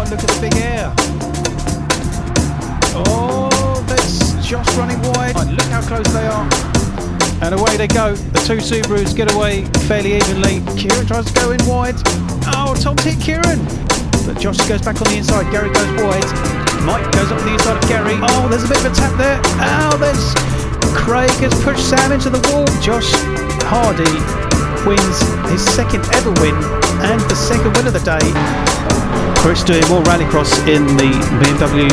look at the big air. Oh, that's Josh running wide. Look how close they are. And away they go. The two Subarus get away fairly evenly. Kieran tries to go in wide. Oh, Tom's hit Kieran. But Josh goes back on the inside. Gary goes wide. Mike goes up the inside of Gary. Oh, there's a bit of a tap there. Oh, there's Craig has pushed Sam into the wall. Josh Hardy wins his second ever win and the second win of the day. Chris doing more rallycross in the BMW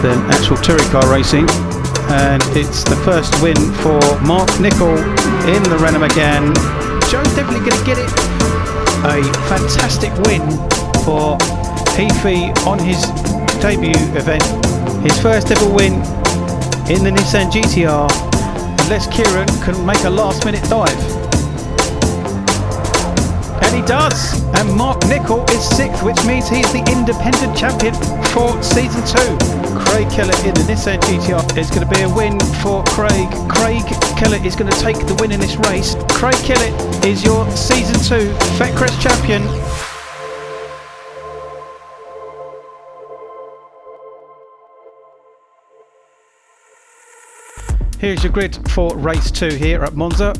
than actual touring car racing, and it's the first win for Mark Nicol in the Renault Megane. Joe's definitely going to get it. A fantastic win for Heafy on his debut event, his first ever win in the Nissan GTR, unless Kieran can make a last minute dive. And he does, and Mark Nicol is 6th, which means he's the independent champion for season 2. Craig Keller in the Nissan GTR is going to be a win for Craig. Craig Keller is going to take the win in this race. Craig Keller is your season 2 FWTC champion. Here's your grid for race 2 here at Monza.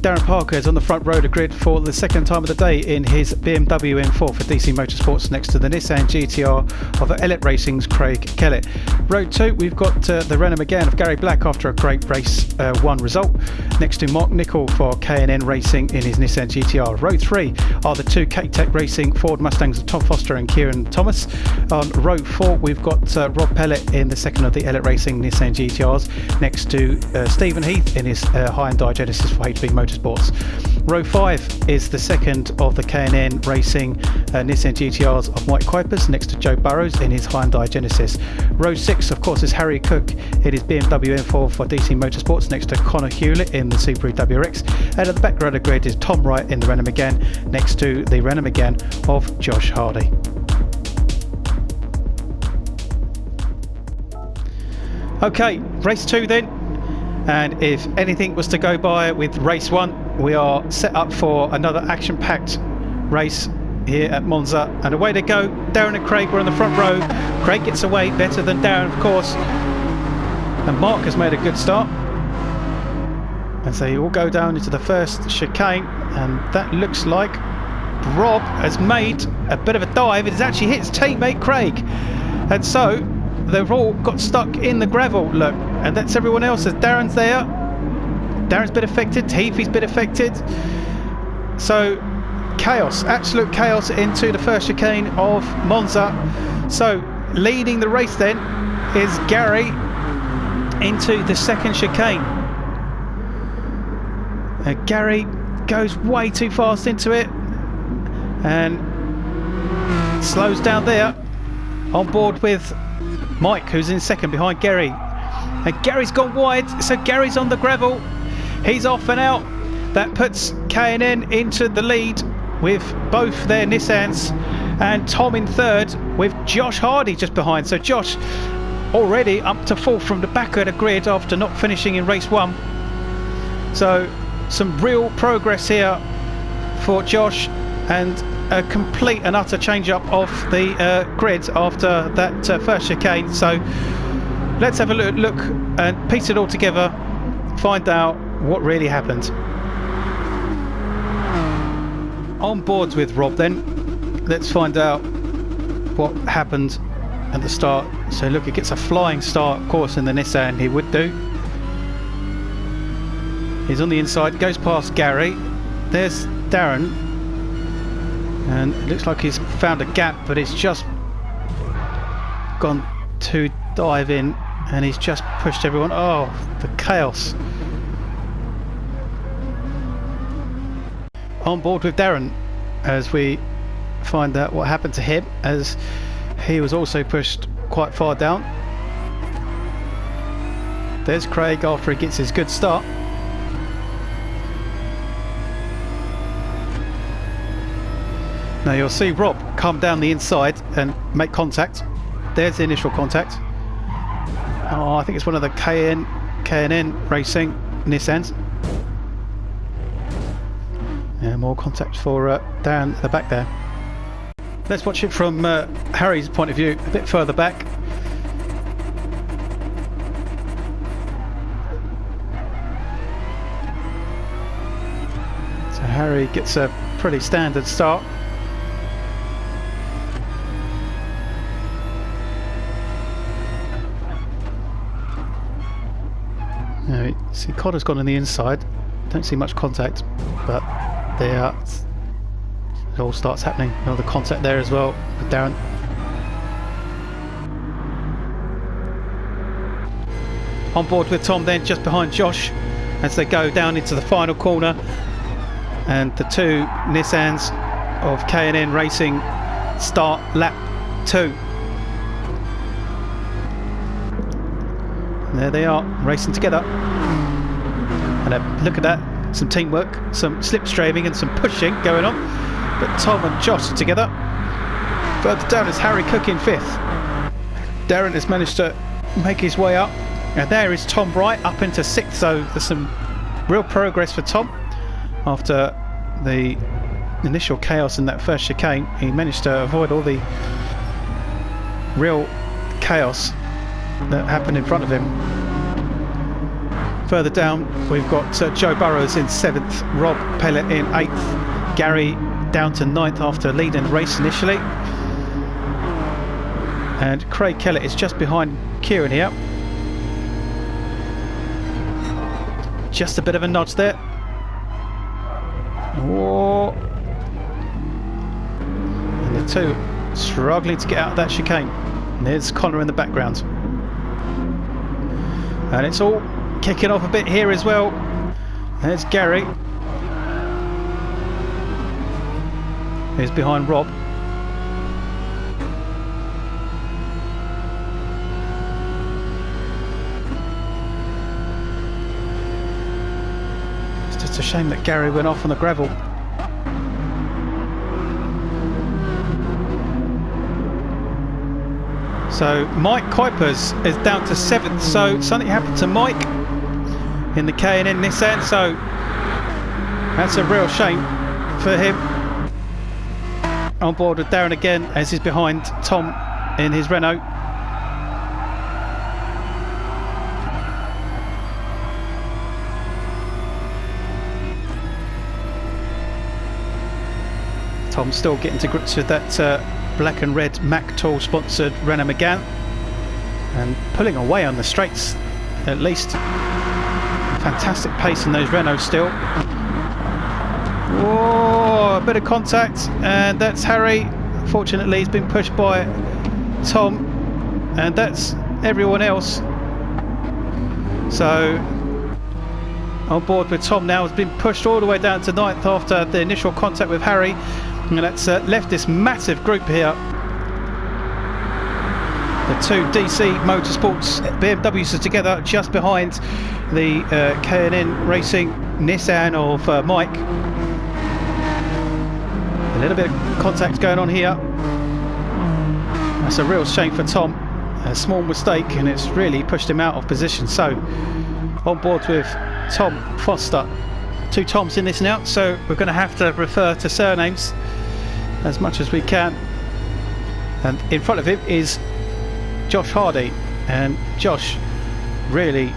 Darren Parker is on the front row of the grid for the second time of the day in his BMW M4 for DC Motorsports next to the Nissan GTR of Elliott Racing's Craig Keller. Row 2, we've got the Renault Megane of Gary Black after a great race 1 result, next to Mark Nicol for K&N Racing in his Nissan GTR. Row 3 are the two K-Tech Racing Ford Mustangs of Tom Foster and Kieran Thomas. On row 4, we've got Rob Pellet in the second of the Elliott Racing Nissan GTRs, next to Stephen Heath in his Hyundai Genesis for HB Motorsports. Row 5 is the second of the K&N Racing Nissan GTRs of Mike Kuipers, next to Joe Burrows in his Hyundai Genesis. Row 6, of course, is Harry Cook in his BMW M4 for DC Motorsports, next to Connor Hewlett in the Subaru WRX. And at the back row of the grid is Tom Wright in the Renault Megane, next to the Renault Megane of Josh Hardy. Okay, race 2 then. And if anything was to go by with race 1, we are set up for another action-packed race here at Monza. And away they go. Darren and Craig were on the front row. Craig gets away better than Darren, of course. And Mark has made a good start. And so you all go down into the first chicane. And that looks like Rob has made a bit of a dive. It has actually hit his teammate Craig. And so they've all got stuck in the gravel, look, and that's everyone else. As Darren's there, Darren's been affected, Heafy's been affected, so chaos, absolute chaos into the first chicane of Monza. So leading the race then is Gary into the second chicane. Gary goes way too fast into it and slows down there, on board with Mike, who's in second behind Gary. And Gary's gone wide, so Gary's on the gravel. He's off and out. That puts K&N into the lead with both their Nissans, and Tom in third with Josh Hardy just behind. So Josh already up to 4th from the back of the grid after not finishing in race 1. So some real progress here for Josh, and a complete and utter change up of the grid after that first chicane. So let's have a look and piece it all together, find out what really happened. On board with Rob then, let's find out what happened at the start. So look, it gets a flying start, of course, in the Nissan he would do. He's on the inside, goes past Gary. There's Darren. And it looks like he's found a gap, but he's just gone to dive in, and he's just pushed everyone. Oh, the chaos. On board with Darren as we find out what happened to him, as he was also pushed quite far down. There's Craig after he gets his good start. Now you'll see Rob come down the inside and make contact. There's the initial contact. Oh, I think it's one of the K&N Racing Nissans. And more contact for Darren at the back there. Let's watch it from Harry's point of view, a bit further back. So Harry gets a pretty standard start. See, Connor's gone on the inside. Don't see much contact, but there it all starts happening. Another contact there as well with Darren. On board with Tom then, just behind Josh, as they go down into the final corner. And the two Nissans of K&N Racing start lap 2. And there they are, racing together. And look at that, some teamwork, some slipstreaming and some pushing going on. But Tom and Josh are together. Further down is Harry Cook in 5th. Darren has managed to make his way up. And there is Tom Bright up into 6th, so there's some real progress for Tom. After the initial chaos in that first chicane, he managed to avoid all the real chaos that happened in front of him. Further down we've got Joe Burrows in 7th, Rob Pellet in 8th, Gary down to 9th after leading the race initially, and Craig Kellett is just behind Kieran here. Just a bit of a nudge there. Whoa. And the two struggling to get out of that chicane. And there's Connor in the background. And it's all kicking off a bit here as well. There's Gary, who's behind Rob. It's just a shame that Gary went off on the gravel. So Mike Kuipers is down to 7th, so something happened to Mike in the K&N Nissan, so that's a real shame for him. On board with Darren again as he's behind Tom in his Renault. Tom's still getting to grips with that black and red Mac Tool sponsored Renault Megane and pulling away on the straights at least. Fantastic pace in those Renaults still. Whoa, a bit of contact, and that's Harry. Fortunately he's been pushed by Tom, and that's everyone else. So on board with Tom now has been pushed all the way down to 9th after the initial contact with Harry, and that's left this massive group here. The two DC Motorsports BMWs are together just behind the K&N Racing Nissan of Mike. A little bit of contact going on here. That's a real shame for Tom. A small mistake and it's really pushed him out of position. So on board with Tom Foster. Two Toms in this now, so we're going to have to refer to surnames as much as we can. And in front of him is Josh Hardy, and Josh really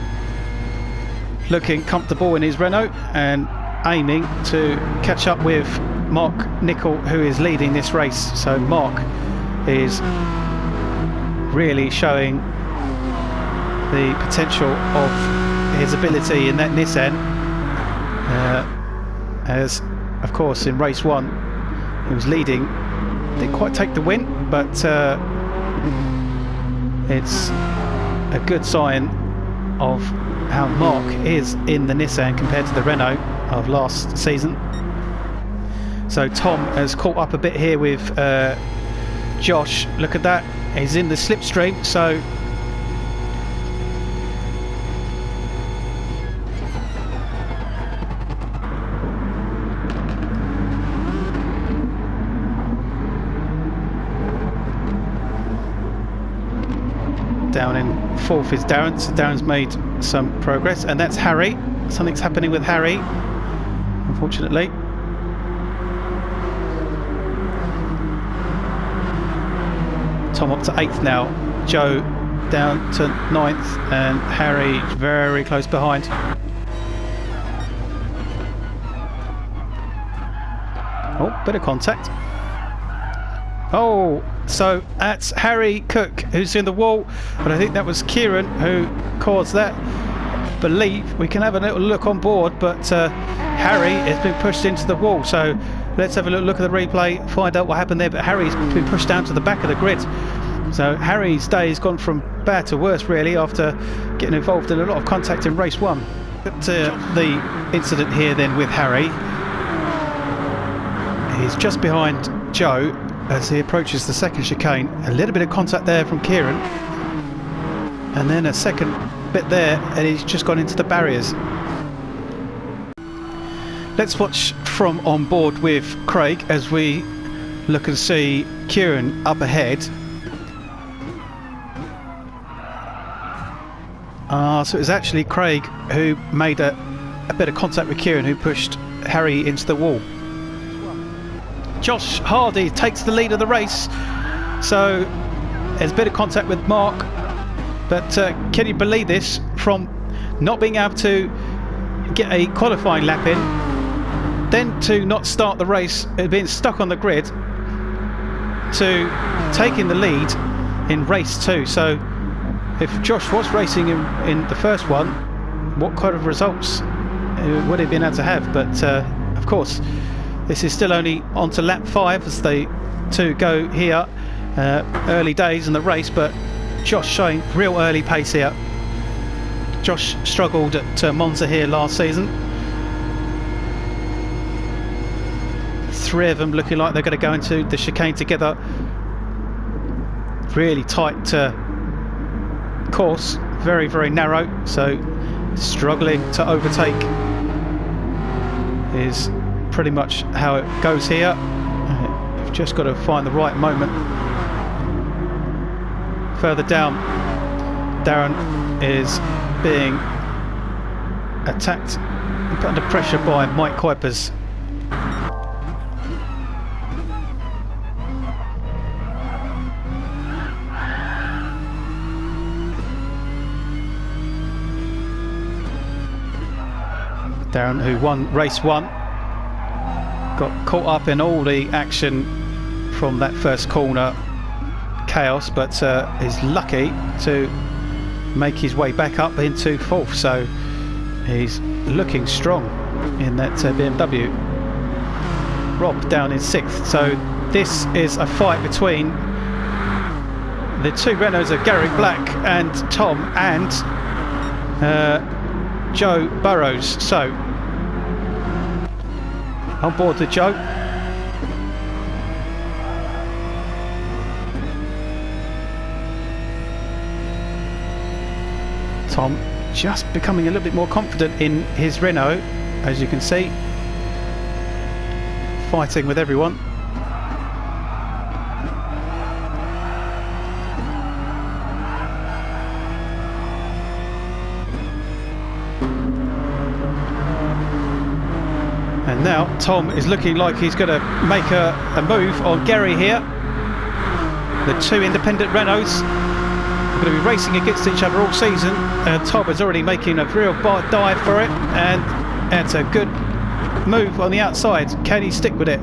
looking comfortable in his Renault and aiming to catch up with Mark Nicol, who is leading this race. So Mark is really showing the potential of his ability in that Nissan, as of course in race 1 he was leading, didn't quite take the win, but it's a good sign of how Mark is in the Nissan compared to the Renault of last season. So Tom has caught up a bit here with Josh. Look at that, he's in the slipstream, so down in 4th is Darren. So Darren's made some progress, and that's Harry. Something's happening with Harry, unfortunately. Tom up to 8th now. Joe down to 9th, and Harry very close behind. Oh, bit of contact. Oh, so that's Harry Cook who's in the wall, but I think that was Kieran who caused that. Believe we can have a little look on board, but Harry has been pushed into the wall, so let's have a look at the replay, find out what happened there. But Harry's been pushed down to the back of the grid, so Harry's day has gone from bad to worse really after getting involved in a lot of contact in race 1. But the incident here then with Harry, he's just behind Joe as he approaches the second chicane. A little bit of contact there from Kieran, and then a second bit there, and he's just gone into the barriers. Let's watch from on board with Craig as we look and see Kieran up ahead. So it was actually Craig who made a bit of contact with Kieran, who pushed Harry into the wall. Josh Hardy takes the lead of the race, so there's a bit of contact with Mark, but can you believe this, from not being able to get a qualifying lap in, then to not start the race, being stuck on the grid, to taking the lead in race 2. So if Josh was racing in the first one, what kind of results would he have been able to have? But of course, this is still only on to lap 5 as they two go here. Early days in the race, but Josh showing real early pace here. Josh struggled at Monza here last season. 3 of them looking like they're going to go into the chicane together. Really tight course, very, very narrow, so struggling to overtake is pretty much how it goes here. You've just got to find the right moment. Further down, Darren is being attacked, put under pressure by Mike Kuipers. Darren, who won race 1, got caught up in all the action from that first corner chaos, but is lucky to make his way back up into 4th, so he's looking strong in that BMW. Rob down in 6th, so this is a fight between the 2 Renaults of Gary Black and Tom and Joe Burrows. So on board with Joe. Tom just becoming a little bit more confident in his Renault, as you can see, fighting with everyone. And now Tom is looking like he's going to make a move on Gary here. The 2 independent Renaults are going to be racing against each other all season. Tom is already making a real dive for it, and it's a good move on the outside. Can he stick with it?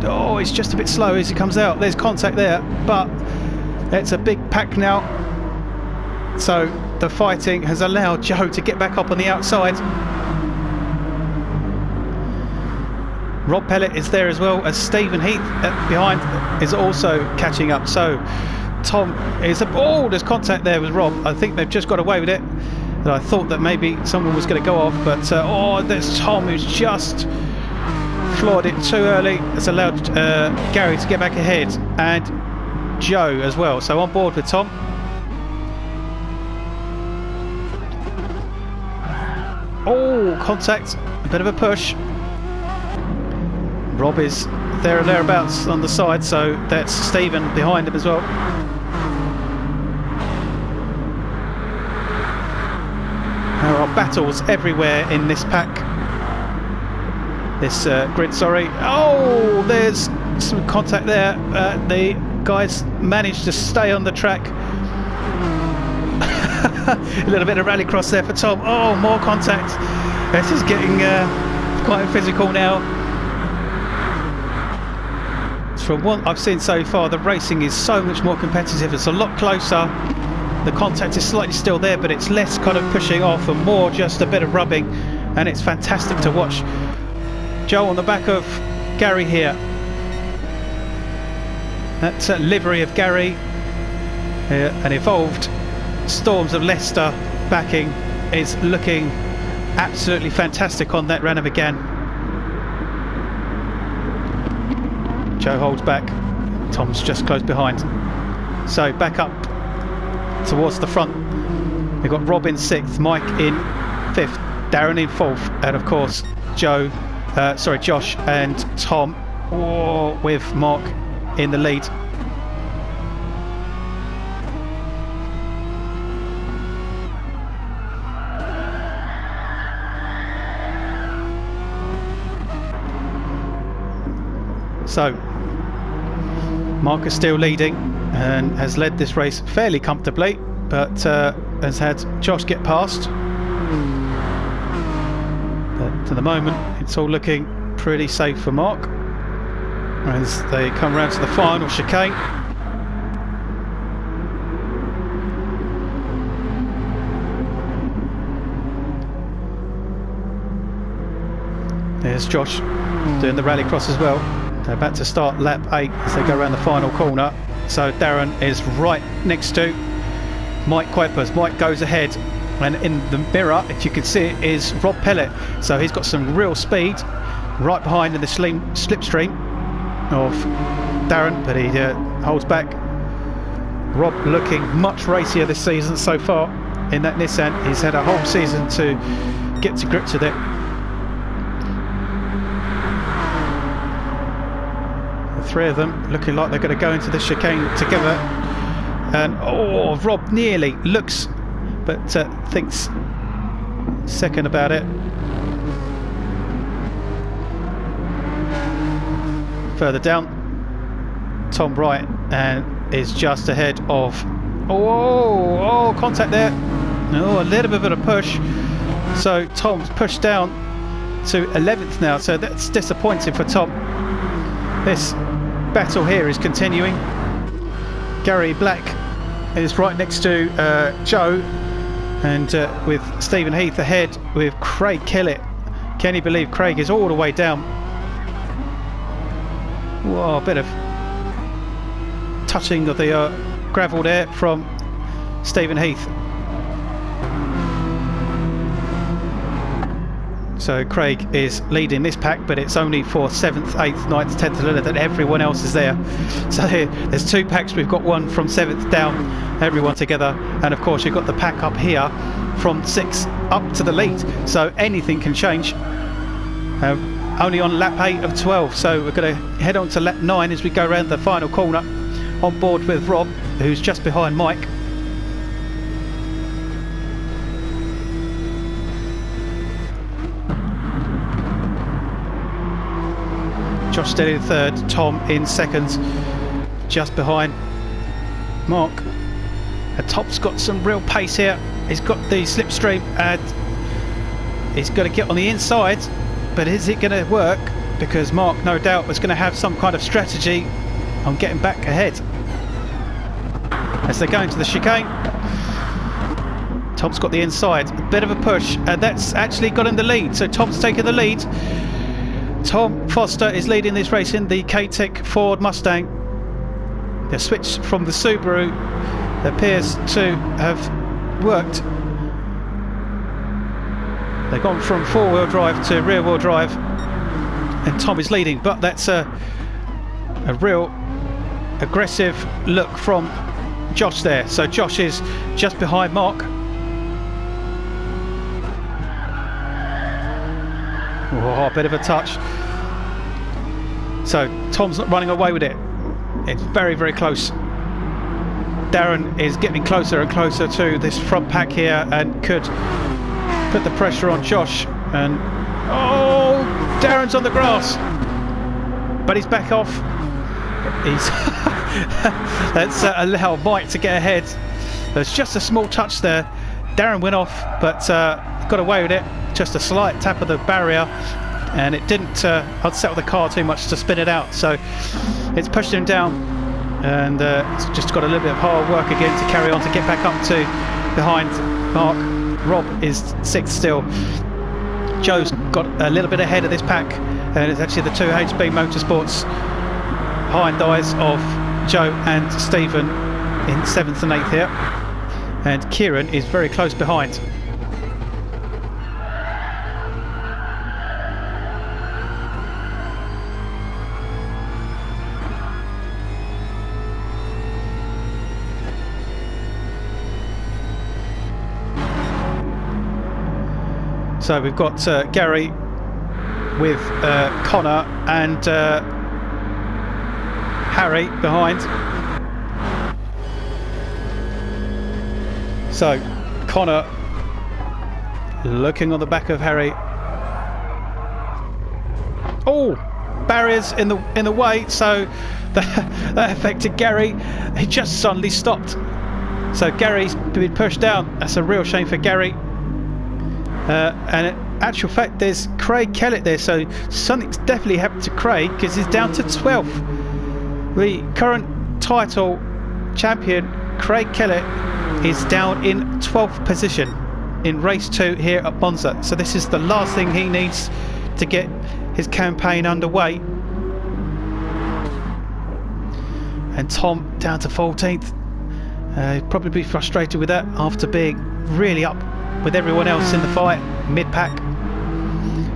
Oh, it's just a bit slow as he comes out. There's contact there, but it's a big pack now. So the fighting has allowed Joe to get back up on the outside. Rob Pellet is there as well, as Stephen Heath behind is also catching up. So Tom is there's contact there with Rob. I think they've just got away with it. And I thought that maybe someone was going to go off, but there's Tom who's just floored it too early. It's allowed Gary to get back ahead, and Joe as well. So on board with Tom. Oh, contact, a bit of a push. Rob is there or thereabouts on the side, so that's Stephen behind him as well. There are battles everywhere in this pack, this grid, sorry. Oh, there's some contact there. The guys managed to stay on the track. A little bit of rallycross there for Tom. Oh, more contact. This is getting quite physical now. From what I've seen so far, the racing is so much more competitive. It's a lot closer. The contact is slightly still there, but it's less kind of pushing off and more just a bit of rubbing, and it's fantastic to watch. Joe on the back of Gary here. That livery of Gary, an evolved Storms of Leicester backing, is looking absolutely fantastic on that Rann McGann. Joe holds back, Tom's just close behind. So back up towards the front. We've got Rob in 6th, Mike in 5th, Darren in 4th, and of course Josh and Tom with Mark in the lead. So Mark is still leading and has led this race fairly comfortably, but has had Josh get past. But to the moment it's all looking pretty safe for Mark as they come round to the final chicane. There's Josh doing the rallycross as well. They're about to start lap 8 as they go around the final corner. So Darren is right next to Mike Kuipers. Mike goes ahead, and in the mirror, if you can see it, is Rob Pellet. So he's got some real speed right behind in the slipstream of Darren, but he holds back. Rob looking much racier this season so far in that Nissan. He's had a whole season to get to grips with it. Three of them looking like they're going to go into the chicane together, and Rob nearly looks, but thinks second about it. Further down, Tom Bright and is just ahead of contact there. A little bit of a push, so Tom's pushed down to 11th now, so that's disappointing for Tom. This battle here is continuing. Gary Black is right next to Joe, and with Stephen Heath ahead with Craig Kellett. Can you believe Craig is all the way down? Whoa, a bit of touching of the gravel there from Stephen Heath. So Craig is leading this pack, but it's only for 7th, 8th, 9th, 10th, 11th, and everyone else is there. So there's 2 packs. We've got one from 7th down, everyone together, and of course you've got the pack up here from 6th up to the lead. So anything can change. Only on lap 8 of 12, so we're going to head on to lap 9 as we go around the final corner, on board with Rob, who's just behind Mike. Josh Steady in 3rd, Tom in 2nd, just behind Mark. And Tom's got some real pace here. He's got the slipstream and he's going to get on the inside, but is it going to work? Because Mark, no doubt, was going to have some kind of strategy on getting back ahead. As they go into the chicane, Tom's got the inside, a bit of a push, and that's actually got him the lead. So Tom's taken the lead. Tom Foster is leading this race in the K-Tech Ford Mustang. The switch from the Subaru appears to have worked. They've gone from 4-wheel drive to rear-wheel drive, and Tom is leading, but that's a real aggressive look from Josh there. So Josh is just behind Mark. A bit of a touch. So Tom's not running away with it. It's very, very close. Darren is getting closer and closer to this front pack here and could put the pressure on Josh. And Darren's on the grass, but he's back off. let's allow Mike to get ahead. There's just a small touch there. Darren went off, but got away with it. Just a slight tap of the barrier, and it didn't unsettle the car too much to spin it out. So it's pushed him down, and it's just got a little bit of hard work again to carry on to get back up to behind Mark. Rob is 6th still. Joe's got a little bit ahead of this pack, and it's actually the two HB Motorsports hind eyes of Joe and Stephen in 7th and 8th here, and Kieran is very close behind. So we've got Gary with Connor and Harry behind. So Connor looking on the back of Harry. Oh, barriers in the way, so that affected Gary. He just suddenly stopped. So Gary's been pushed down. That's a real shame for Gary. And in actual fact, there's Craig Kellett there, so something's definitely happened to Craig because he's down to 12th. The current title champion, Craig Kellett, is down in 12th position in race 2 here at Monza. So this is the last thing he needs to get his campaign underway. And Tom down to 14th. He'd probably be frustrated with that after being really up with everyone else in the fight, mid-pack.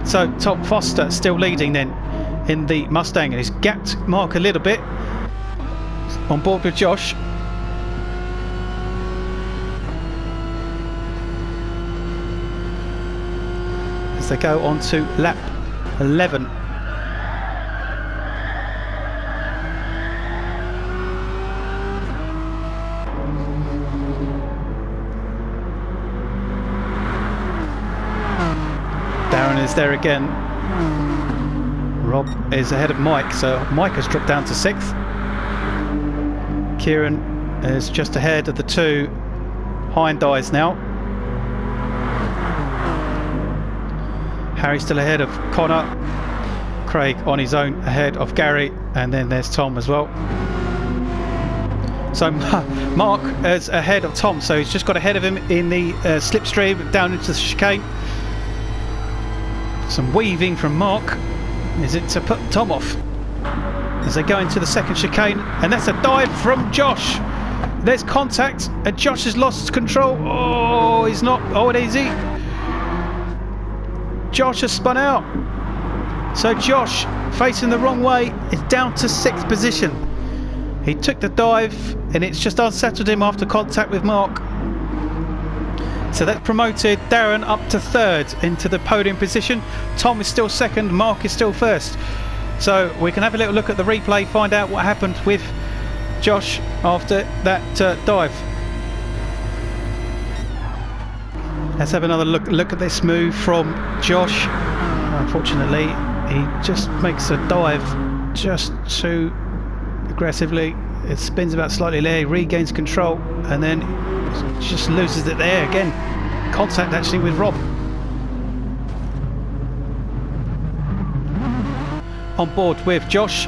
So Tom Foster still leading then in the Mustang, and he's gapped Mark a little bit. On board with Josh. As they go on to lap 11. Darren is there again. Rob is ahead of Mike, so Mike has dropped down to 6th. Kieran is just ahead of the two hind eyes now. Harry's still ahead of Connor. Craig on his own ahead of Gary, and then there's Tom as well. So Mark is ahead of Tom, so he's just got ahead of him in the slipstream down into the chicane. Some weaving from Mark. Is it to put Tom off as they go into the second chicane? And that's a dive from Josh. There's contact, and Josh has lost control. Oh, he's not. Oh, it is he. Josh has spun out. So Josh, facing the wrong way, is down to 6th position. He took the dive, and it's just unsettled him after contact with Mark. So that promoted Darren up to 3rd into the podium position. Tom is still 2nd, Mark is still 1st. So we can have a little look at the replay, find out what happened with Josh after that dive. Let's have another look at this move from Josh. Unfortunately, he just makes a dive just too aggressively. It spins about slightly there, he regains control, and then just loses it there again. Contact actually with Rob. On board with Josh.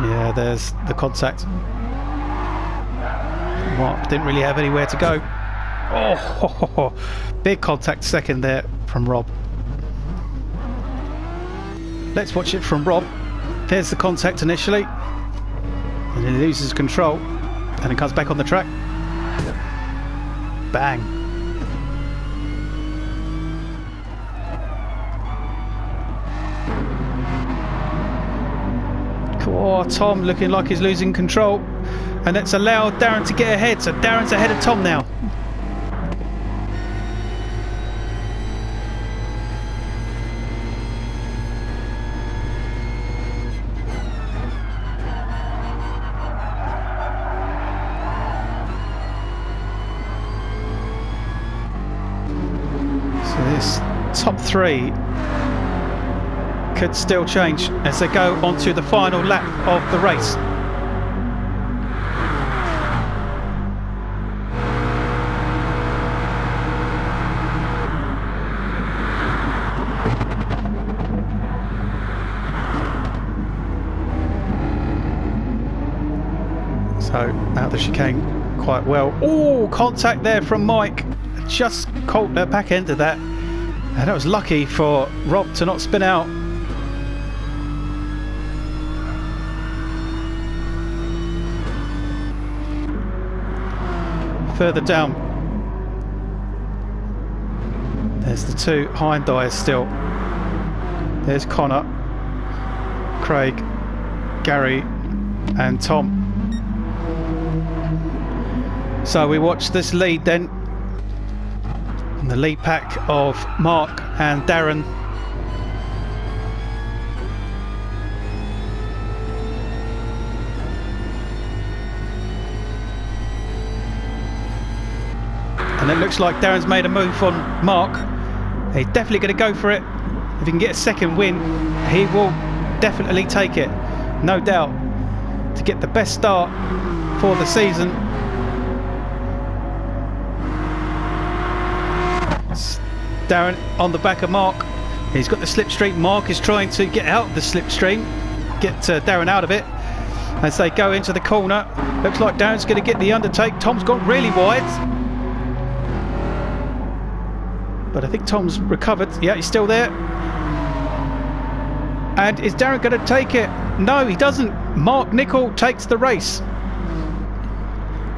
Yeah, there's the contact. Mark didn't really have anywhere to go. Oh, big contact second there from Rob. Let's watch it from Rob. There's the contact initially, and he loses control, and it comes back on the track. Bang. Oh, Tom looking like he's losing control, and that's allowed Darren to get ahead, so Darren's ahead of Tom now. So this top 3 could still change as they go onto the final lap of the race. So out the chicane quite well. Oh, contact there from Mike. Just caught the back end of that. And that was lucky for Rob to not spin out. Further down, there's the two Hyundais still. There's Connor, Craig, Gary and Tom. So we watch this lead then. And the lead pack of Mark and Darren. And it looks like Darren's made a move on Mark. He's definitely going to go for it. If he can get a second win, he will definitely take it, no doubt, to get the best start for the season. Darren on the back of Mark. He's got the slipstream. Mark is trying to get out of the slipstream, get Darren out of it as they go into the corner. Looks like Darren's going to get the undertake. Tom's gone really wide, but I think Tom's recovered. Yeah, he's still there. And is Darren going to take it? No, he doesn't. Mark Nicol takes the race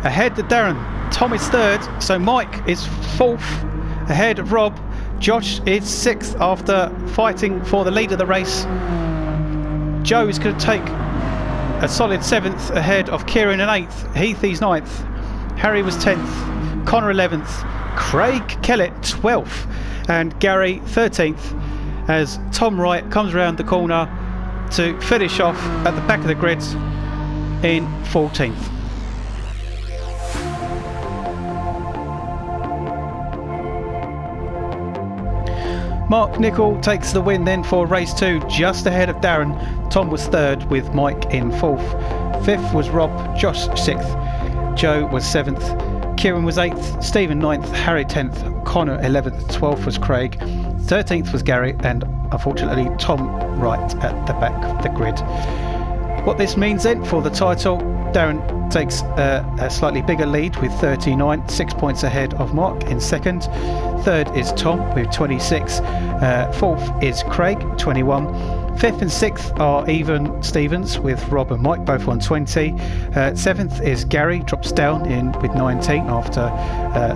ahead of Darren. Tom is third, so Mike is fourth ahead of Rob. Josh is sixth after fighting for the lead of the race. Joe is going to take a solid seventh ahead of Kieran in eighth. Heath is ninth. Harry was 10th. Connor 11th. Craig Kellett 12th. And Gary 13th as Tom Wright comes around the corner to finish off at the back of the grid in 14th. Mark Nicol takes the win then for race 2, just ahead of Darren. Tom was third with Mike in fourth. Fifth was Rob, Josh sixth, Joe was seventh, Kieran was eighth, Stephen ninth, Harry 10th, Connor 11th, 12th was Craig, 13th was Gary, and unfortunately Tom right at the back of the grid. What this means then for the title, Darren takes a slightly bigger lead with 39, 6 points ahead of Mark in second. Third is Tom with 26. Fourth is Craig, 21. Fifth and sixth are even Stevens with Rob and Mike, both on 20. Seventh is Gary, drops down in with 19 after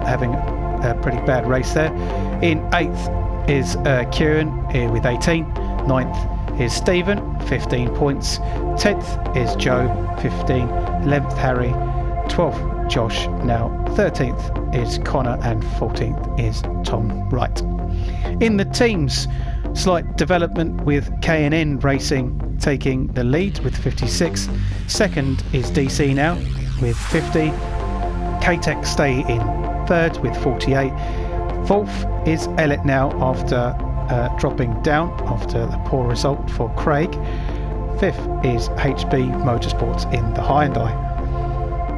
having a pretty bad race there. In eighth is Kieran with 18. Ninth is Stephen, 15 points. 10th is Joe, 15. 11th Harry, 12th Josh, now 13th is Connor, and 14th is Tom Wright. In the teams, slight development with K&N Racing taking the lead with 56. Second is DC now with 50. K-Tech stay in third with 48. Fourth is Elliot now after dropping down after the poor result for Craig. Fifth is HB Motorsports in the Hyundai.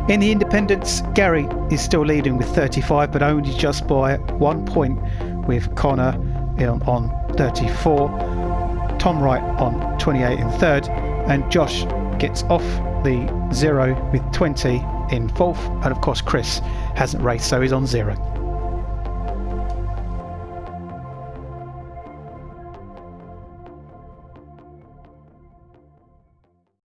In the independents, Gary is still leading with 35, but only just by 1 point, with Connor on 34, Tom Wright on 28 in third, and Josh gets off the 0 with 20 in fourth, and of course Chris hasn't raced, so he's on 0.